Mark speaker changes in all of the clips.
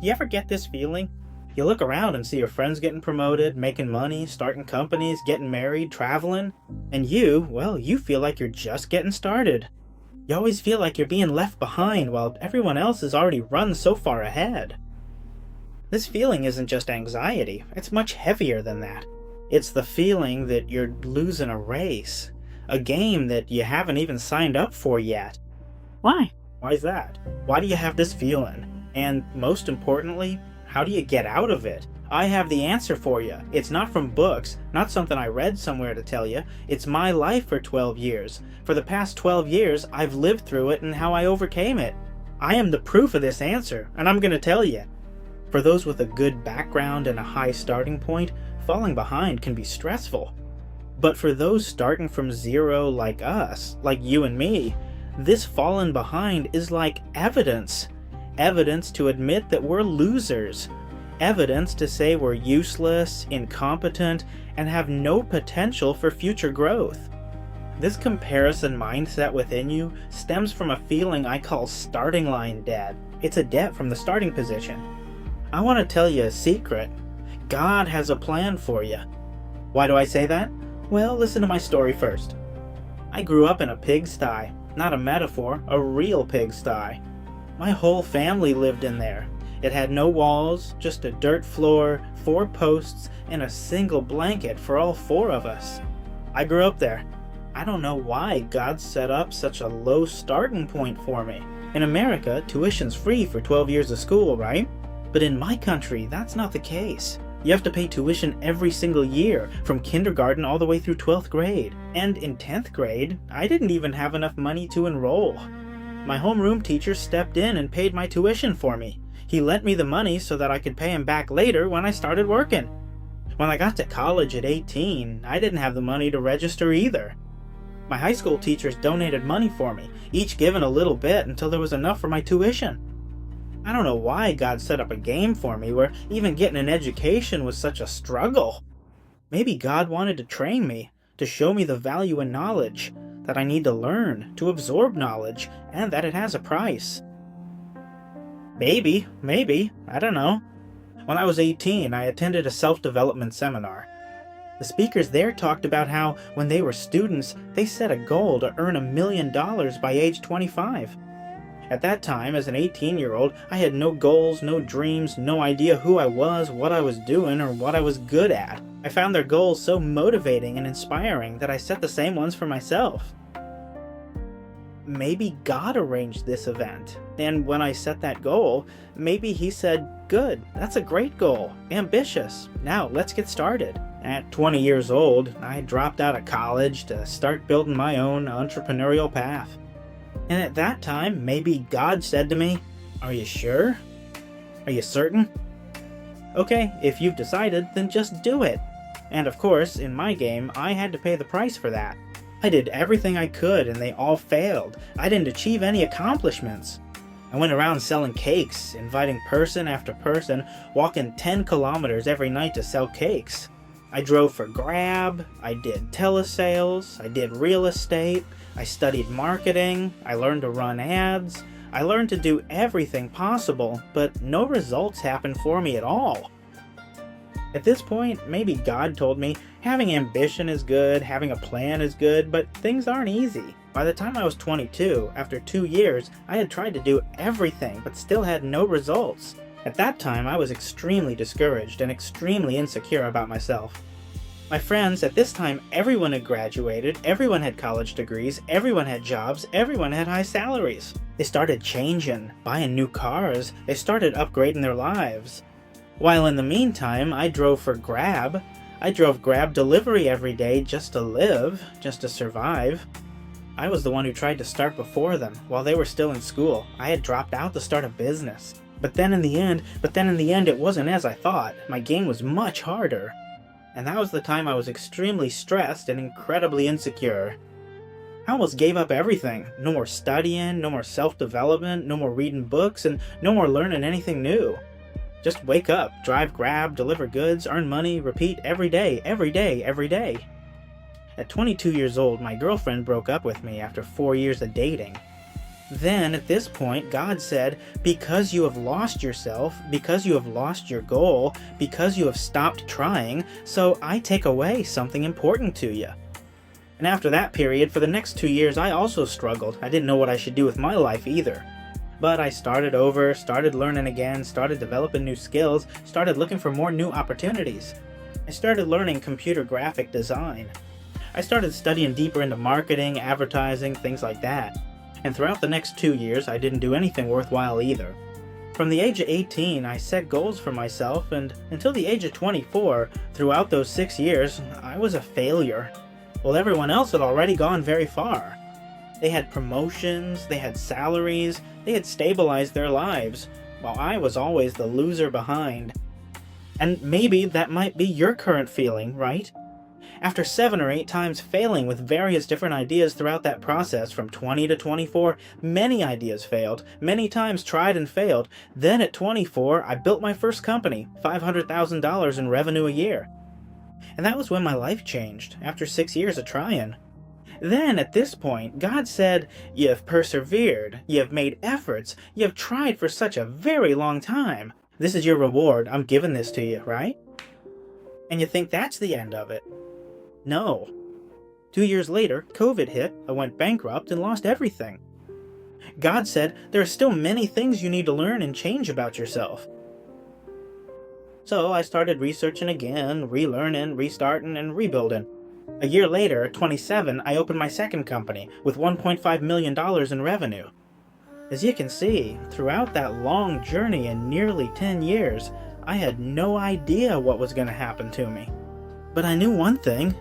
Speaker 1: you ever get this feeling? You look around and see your friends getting promoted, making money, starting companies, getting married, traveling, and you feel like you're just getting started. You always feel like you're being left behind while everyone else has already run so far ahead. This feeling isn't just anxiety, it's much heavier than that. It's the feeling that you're losing a race, a game that you haven't even signed up for yet. Why? Why's that? Why do you have this feeling? And most importantly, how do you get out of it? I have the answer for you. It's not from books, not something I read somewhere to tell you. It's my life for 12 years. For the past 12 years, I've lived through it and how I overcame it. I am the proof of this answer, and I'm going to tell you. For those with a good background and a high starting point, falling behind can be stressful. But for those starting from zero like us, like you and me, this falling behind is like evidence. Evidence to admit that we're losers. Evidence to say we're useless, incompetent, and have no potential for future growth. This comparison mindset within you stems from a feeling I call starting line debt. It's a debt from the starting position. I want to tell you a secret. God has a plan for you. Why do I say that? Well, listen to my story first. I grew up in a pigsty. Not a metaphor, a real pigsty. My whole family lived in there. It had no walls, just a dirt floor, 4 posts, and a single blanket for all 4 of us. I grew up there. I don't know why God set up such a low starting point for me. In America, tuition's free for 12 years of school, right? But in my country, that's not the case. You have to pay tuition every single year, from kindergarten all the way through 12th grade. And in 10th grade, I didn't even have enough money to enroll. My homeroom teacher stepped in and paid my tuition for me. He lent me the money so that I could pay him back later when I started working. When I got to college at 18, I didn't have the money to register either. My high school teachers donated money for me, each giving a little bit until there was enough for my tuition. I don't know why God set up a game for me where even getting an education was such a struggle. Maybe God wanted to train me, to show me the value in knowledge, that I need to learn, to absorb knowledge, and that it has a price. Maybe, I don't know. When I was 18, I attended a self-development seminar. The speakers there talked about how, when they were students, they set a goal to earn $1 million by age 25. At that time, as an 18-year-old, I had no goals, no dreams, no idea who I was, what I was doing, or what I was good at. I found their goals so motivating and inspiring that I set the same ones for myself. Maybe God arranged this event, and when I set that goal, maybe He said, "Good, that's a great goal, ambitious, now let's get started." At 20 years old, I dropped out of college to start building my own entrepreneurial path. And at that time, maybe God said to me, "Are you sure? Are you certain? Okay, if you've decided, then just do it." And of course, in my game, I had to pay the price for that. I did everything I could and they all failed. I didn't achieve any accomplishments. I went around selling cakes, inviting person after person, walking 10 kilometers every night to sell cakes. I drove for Grab, I did telesales, I did real estate, I studied marketing, I learned to run ads, I learned to do everything possible, but no results happened for me at all. At this point, maybe God told me, having ambition is good, having a plan is good, but things aren't easy. By the time I was 22, after 2 years, I had tried to do everything, but still had no results. At that time, I was extremely discouraged and extremely insecure about myself. My friends, at this time, everyone had graduated, everyone had college degrees, everyone had jobs, everyone had high salaries. They started changing, buying new cars, they started upgrading their lives. While in the meantime, I drove for Grab. I drove Grab delivery every day just to live, just to survive. I was the one who tried to start before them, while they were still in school. I had dropped out to start a business. But then in the end, it wasn't as I thought. My game was much harder. And that was the time I was extremely stressed and incredibly insecure. I almost gave up everything. No more studying, no more self-development, no more reading books, and no more learning anything new. Just wake up, drive Grab, deliver goods, earn money, repeat every day, every day, every day. At 22 years old, my girlfriend broke up with me after 4 years of dating. Then at this point, God said, because you have lost yourself, because you have lost your goal, because you have stopped trying, so I take away something important to you. And after that period, for the next 2 years, I also struggled. I didn't know what I should do with my life either. But I started over, started learning again, started developing new skills, started looking for more new opportunities. I started learning computer graphic design. I started studying deeper into marketing, advertising, things like that. And throughout the next 2 years, I didn't do anything worthwhile either. From the age of 18, I set goals for myself, and until the age of 24, throughout those 6 years, I was a failure. Well, everyone else had already gone very far. They had promotions, they had salaries, they had stabilized their lives, while I was always the loser behind. And maybe that might be your current feeling, right? After 7 or 8 times failing with various different ideas throughout that process, from 20 to 24, many ideas failed, many times tried and failed. Then at 24, I built my first company, $500,000 in revenue a year. And that was when my life changed, after 6 years of trying. Then, at this point, God said, you have persevered, you have made efforts, you have tried for such a very long time. This is your reward, I'm giving this to you, right? And you think that's the end of it. No. 2 years later, COVID hit, I went bankrupt and lost everything. God said, there are still many things you need to learn and change about yourself. So I started researching again, relearning, restarting, and rebuilding. A year later, at 27, I opened my second company with $1.5 million in revenue. As you can see, throughout that long journey in nearly 10 years, I had no idea what was going to happen to me. But I knew one thing.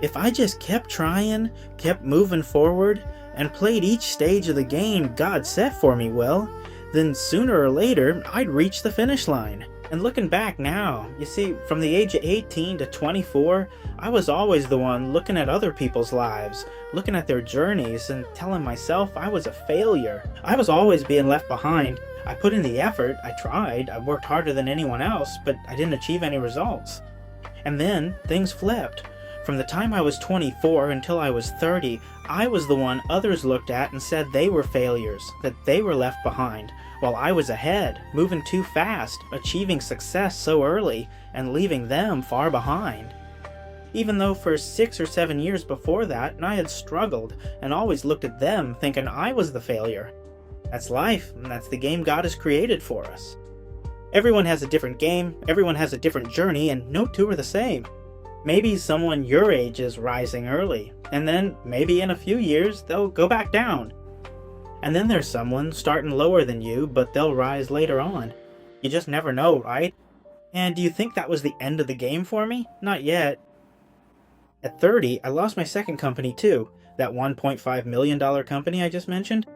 Speaker 1: If I just kept trying, kept moving forward, and played each stage of the game God set for me well, then sooner or later, I'd reach the finish line. And looking back now, you see, from the age of 18 to 24, I was always the one looking at other people's lives, looking at their journeys, and telling myself I was a failure. I was always being left behind. I put in the effort, I tried, I worked harder than anyone else, but I didn't achieve any results. And then, things flipped. From the time I was 24 until I was 30, I was the one others looked at and said they were failures, that they were left behind, while I was ahead, moving too fast, achieving success so early, and leaving them far behind. Even though for 6 or 7 years before that, I had struggled, and always looked at them thinking I was the failure. That's life, and that's the game God has created for us. Everyone has a different game, everyone has a different journey, and no two are the same. Maybe someone your age is rising early, and then maybe in a few years they'll go back down. And then there's someone starting lower than you, but they'll rise later on. You just never know, right? And do you think that was the end of the game for me? Not yet. At 30, I lost my second company too, that $1.5 million company I just mentioned.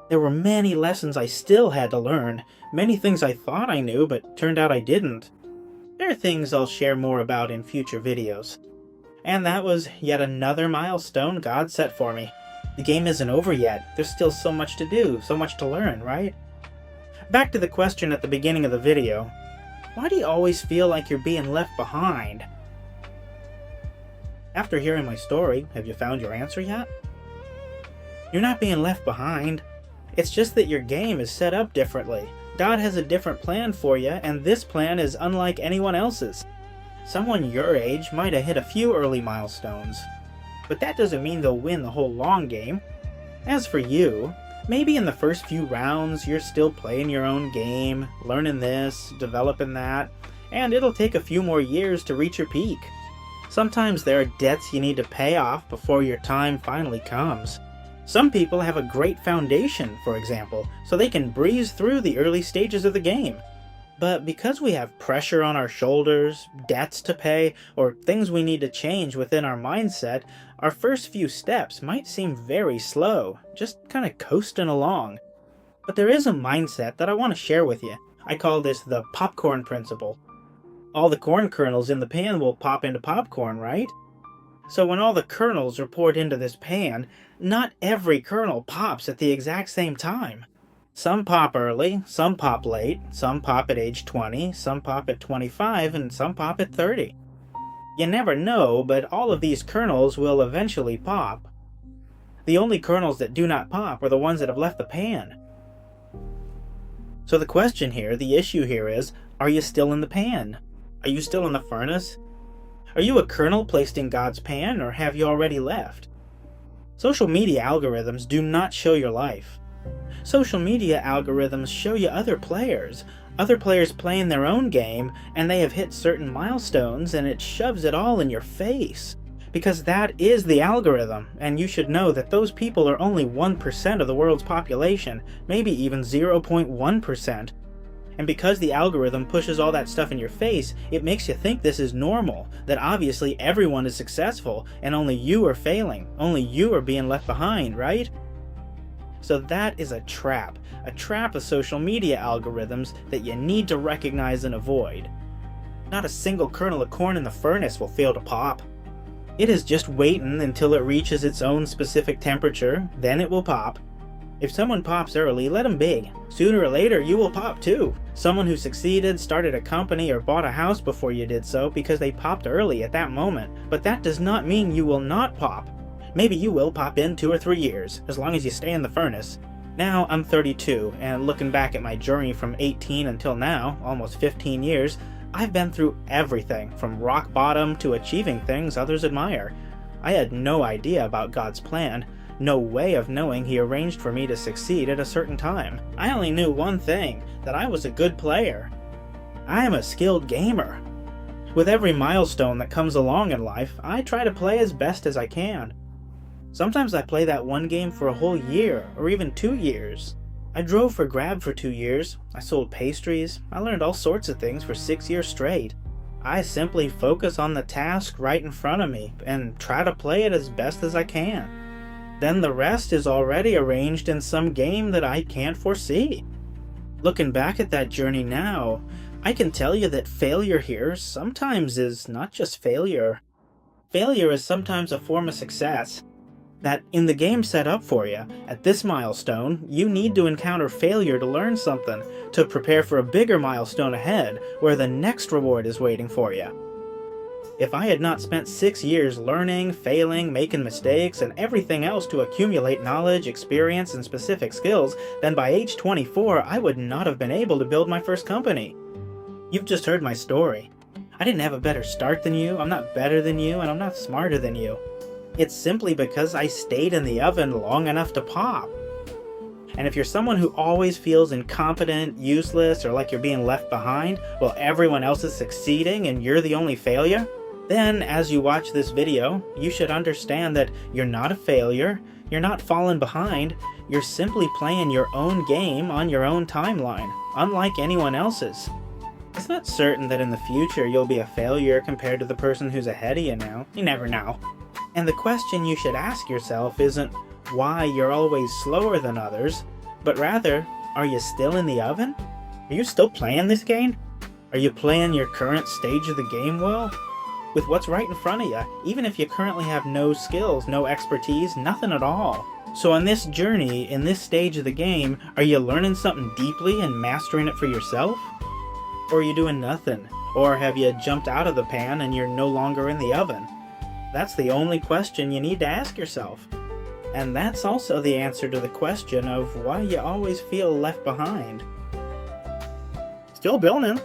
Speaker 1: There were many lessons I still had to learn, many things I thought I knew, but turned out I didn't. There are things I'll share more about in future videos. And that was yet another milestone God set for me. The game isn't over yet. There's still so much to do, so much to learn, right? Back to the question at the beginning of the video. Why do you always feel like you're being left behind? After hearing my story, have you found your answer yet? You're not being left behind. It's just that your game is set up differently. God has a different plan for you, and this plan is unlike anyone else's. Someone your age might have hit a few early milestones, but that doesn't mean they'll win the whole long game. As for you, maybe in the first few rounds you're still playing your own game, learning this, developing that, and it'll take a few more years to reach your peak. Sometimes there are debts you need to pay off before your time finally comes. Some people have a great foundation, for example, so they can breeze through the early stages of the game. But because we have pressure on our shoulders, debts to pay, or things we need to change within our mindset, our first few steps might seem very slow, just kind of coasting along. But there is a mindset that I want to share with you. I call this the popcorn principle. All the corn kernels in the pan will pop into popcorn, right? So when all the kernels are poured into this pan, not every kernel pops at the exact same time. Some pop early, some pop late, some pop at age 20, some pop at 25, and some pop at 30. You never know, but all of these kernels will eventually pop. The only kernels that do not pop are the ones that have left the pan. So the question here, the issue here is, are you still in the pan? Are you still in the furnace? Are you a kernel placed in God's pan, or have you already left? Social media algorithms do not show your life. Social media algorithms show you other players playing their own game, and they have hit certain milestones, and it shoves it all in your face. Because that is the algorithm, and you should know that those people are only 1% of the world's population, maybe even 0.1%. And because the algorithm pushes all that stuff in your face, it makes you think this is normal, that obviously everyone is successful, and only you are failing, only you are being left behind, right? So that is a trap of social media algorithms that you need to recognize and avoid. Not a single kernel of corn in the furnace will fail to pop. It is just waiting until it reaches its own specific temperature, then it will pop. If someone pops early, let them be. Sooner or later, you will pop too. Someone who succeeded, started a company, or bought a house before you did so because they popped early at that moment, but that does not mean you will not pop. Maybe you will pop in 2 or 3 years, as long as you stay in the furnace. Now I'm 32, and looking back at my journey from 18 until now, almost 15 years, I've been through everything, from rock bottom to achieving things others admire. I had no idea about God's plan, no way of knowing He arranged for me to succeed at a certain time. I only knew one thing, that I was a good player. I am a skilled gamer. With every milestone that comes along in life, I try to play as best as I can. Sometimes I play that one game for a whole year, or even 2 years. I drove for Grab for 2 years, I sold pastries, I learned all sorts of things for 6 years straight. I simply focus on the task right in front of me, and try to play it as best as I can. Then the rest is already arranged in some game that I can't foresee. Looking back at that journey now, I can tell you that failure here sometimes is not just failure. Failure is sometimes a form of success. That in the game set up for you, at this milestone, you need to encounter failure to learn something, to prepare for a bigger milestone ahead, where the next reward is waiting for you. If I had not spent 6 years learning, failing, making mistakes, and everything else to accumulate knowledge, experience, and specific skills, then by age 24, I would not have been able to build my first company. You've just heard my story. I didn't have a better start than you, I'm not better than you, and I'm not smarter than you. It's simply because I stayed in the oven long enough to pop. And if you're someone who always feels incompetent, useless, or like you're being left behind while everyone else is succeeding and you're the only failure, then as you watch this video, you should understand that you're not a failure, you're not falling behind, you're simply playing your own game on your own timeline, unlike anyone else's. It's not certain that in the future you'll be a failure compared to the person who's ahead of you now. You never know. And the question you should ask yourself isn't why you're always slower than others, but rather, are you still in the oven? Are you still playing this game? Are you playing your current stage of the game well? With what's right in front of you, even if you currently have no skills, no expertise, nothing at all. So on this journey, in this stage of the game, are you learning something deeply and mastering it for yourself? Or are you doing nothing? Or have you jumped out of the pan and you're no longer in the oven? That's the only question you need to ask yourself. And that's also the answer to the question of why you always feel left behind. Still building.